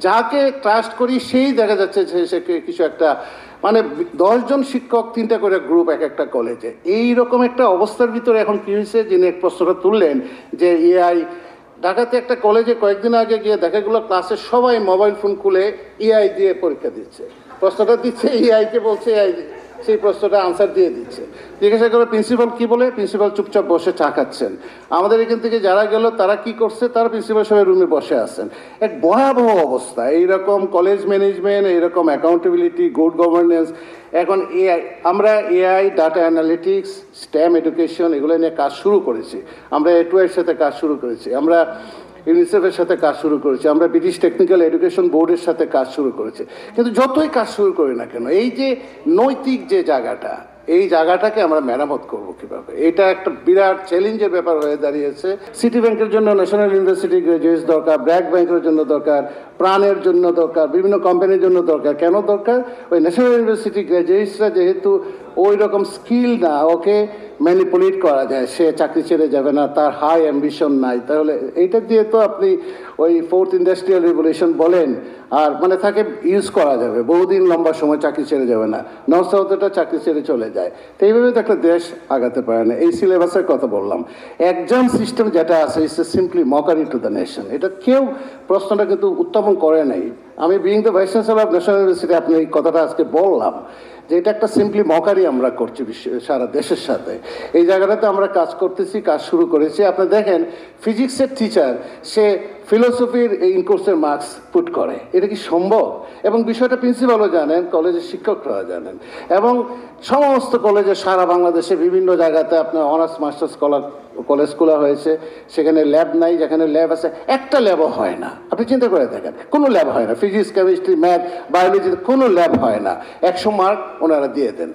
যাকে ট্রাস্ট করি সেই দেখা যাচ্ছে যে সে কিছু একটা মানে 10 জন শিক্ষক 3টা করে গ্রুপ এক একটা কলেজে। এই রকম একটা অবস্থার ভিতরে এখন কি হয়েছে, যিনি এক প্রশ্নটা তুললেন যে এআই, ঢাকাতে একটা কলেজে কয়েকদিন আগে গিয়ে দেখা গেলো ক্লাসে সবাই মোবাইল ফোন খুলে এআই দিয়ে পরীক্ষা দিচ্ছে, প্রশ্নটা দিচ্ছে এআইকে, বলছে এআই সেই প্রশ্নটা আনসার দিয়ে দিচ্ছে। জিজ্ঞাসা করে প্রিন্সিপাল কি বলে, প্রিন্সিপাল চুপচাপ বসে চা খাচ্ছেন। আমাদের এখান থেকে যারা গেল তারা কি করছে, তারা প্রিন্সিপাল সবাই রুমে বসে আছেন। এক ভয়াবহ অবস্থা। এইরকম কলেজ ম্যানেজমেন্ট, এইরকম অ্যাকাউন্টেবিলিটি, গুড গভর্নেন্স, এখন এআই, আমরা AI, data analytics, stem education এগুলো নিয়ে কাজ শুরু করেছি। আমরা এর সাথে কাজ শুরু করেছি, আমরা ইউনিসেফের সাথে কাজ শুরু করেছি, আমরা ব্রিটিশ টেকনিক্যাল এডুকেশন বোর্ডের সাথে কাজ শুরু করেছি। কিন্তু যতই কাজ শুরু করি না কেন, এই যে নৈতিক যে জায়গাটা, এই জায়গাটাকে আমরা মেরামত করবো কীভাবে, এটা একটা বিরাট চ্যালেঞ্জের ব্যাপার হয়ে দাঁড়িয়েছে। সিটি ব্যাংকের জন্য ন্যাশনাল ইউনিভার্সিটি গ্রাজুয়েটস দরকার, ব্র্যাক ব্যাংকের জন্য দরকার, প্রাণের জন্য দরকার, বিভিন্ন কোম্পানির জন্য দরকার। কেন দরকার? ওই ন্যাশনাল ইউনিভার্সিটি গ্রাজুয়েটসরা যেহেতু ওই রকম স্কিল না, ওকে ম্যানিপুলেট করা যায়, সে চাকরি ছেড়ে যাবে না, তার হাই অ্যাম্বিশন নাই, তাহলে এইটা দিয়ে তো আপনি ওই 4th ইন্ডাস্ট্রিয়াল রিভলিউশন বলেন, আর মানে তাকে ইউজ করা যাবে, বহুদিন লম্বা সময় চাকরি ছেড়ে যাবে না, নর্থ সাউথটা চাকরি ছেড়ে চলে যায়। তো এইভাবে তো একটা দেশ আগাতে পারে না। এই সিলেবাসের কথা বললাম, এক্সাম সিস্টেম যেটা আছে it's simply mockery to the nation. এটা কেউ প্রশ্নটা কিন্তু উত্থাপন করে নাই। আমি being the vice chancellor of national university আপনি এই কথাটা আজকে বললাম যে এটা একটা সিম্পলি মকারি আমরা করছি সারা দেশের সাথে। এই জায়গাটাতে আমরা কাজ করতেছি, কাজ শুরু করেছি। আপনি দেখেন ফিজিক্সের টিচার সে ফিলোসফির এই ইনকোর্সের মার্কস পুট করে, এটা কি সম্ভব? এবং বিষয়টা প্রিন্সিপালও জানেন, কলেজের শিক্ষকরা জানেন, এবং সমস্ত কলেজে সারা বাংলাদেশে বিভিন্ন জায়গাতে আপনার অনার্স মাস্টার্স কলেজ খোলা হয়েছে, সেখানে ল্যাব নাই, যেখানে ল্যাব আছে একটা ল্যাবও হয় না। আপনি চিন্তা করে দেখেন, কোনো ল্যাব হয় না, ফিজিক্স, কেমিস্ট্রি, ম্যাথ, বায়োলজিতে কোনো ল্যাব হয় না, 100 মার্ক ওনারা দিয়ে দেন।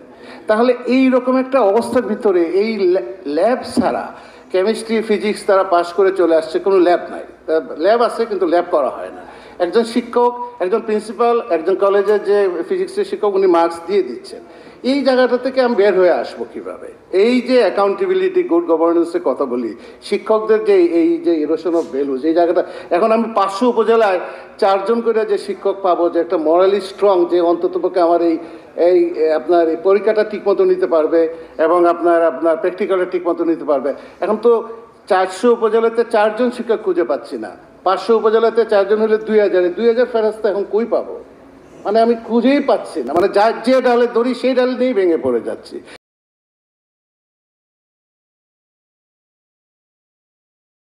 তাহলে এই রকম একটা অবস্থার ভিতরে এই ল্যাব ছাড়া কেমিস্ট্রি, ফিজিক্স তারা পাশ করে চলে আসছে, কোনো ল্যাব নাই। ল্যাব আছে কিন্তু ল্যাব করা হয় না। একজন শিক্ষক, একজন প্রিন্সিপাল, একজন কলেজের যে ফিজিক্সের শিক্ষক, উনি মার্কস দিয়ে দিচ্ছেন। এই জায়গাটা থেকে আমি বের হয়ে আসবো কীভাবে? এই যে অ্যাকাউন্টেবিলিটি, গুড গভর্নেন্সের কথা বলি, শিক্ষকদের যে এই যে ইরোশন অফ ভ্যালুজ, এই জায়গাটা এখন আমি 500 উপজেলায় 4 জন করে যে শিক্ষক পাবো, যে একটা মরালি স্ট্রং, যে অন্ততপক্ষে আমার এই আপনার এই পরীক্ষাটা ঠিকমতো নিতে পারবে এবং আপনার প্র্যাকটিক্যালটা ঠিকমতো নিতে পারবে। এখন তো 400 উপজেলাতে 4 জন শিক্ষক খুঁজে পাচ্ছি না, 500 উপজেলাতে 4 জন হলে 2000 ফেরস্তা এখন কই পাবো? মানে আমি খুঁজেই পাচ্ছি না, মানে যে ডালে ধরি সেই ডালে নিয়েই ভেঙে পড়ে যাচ্ছি।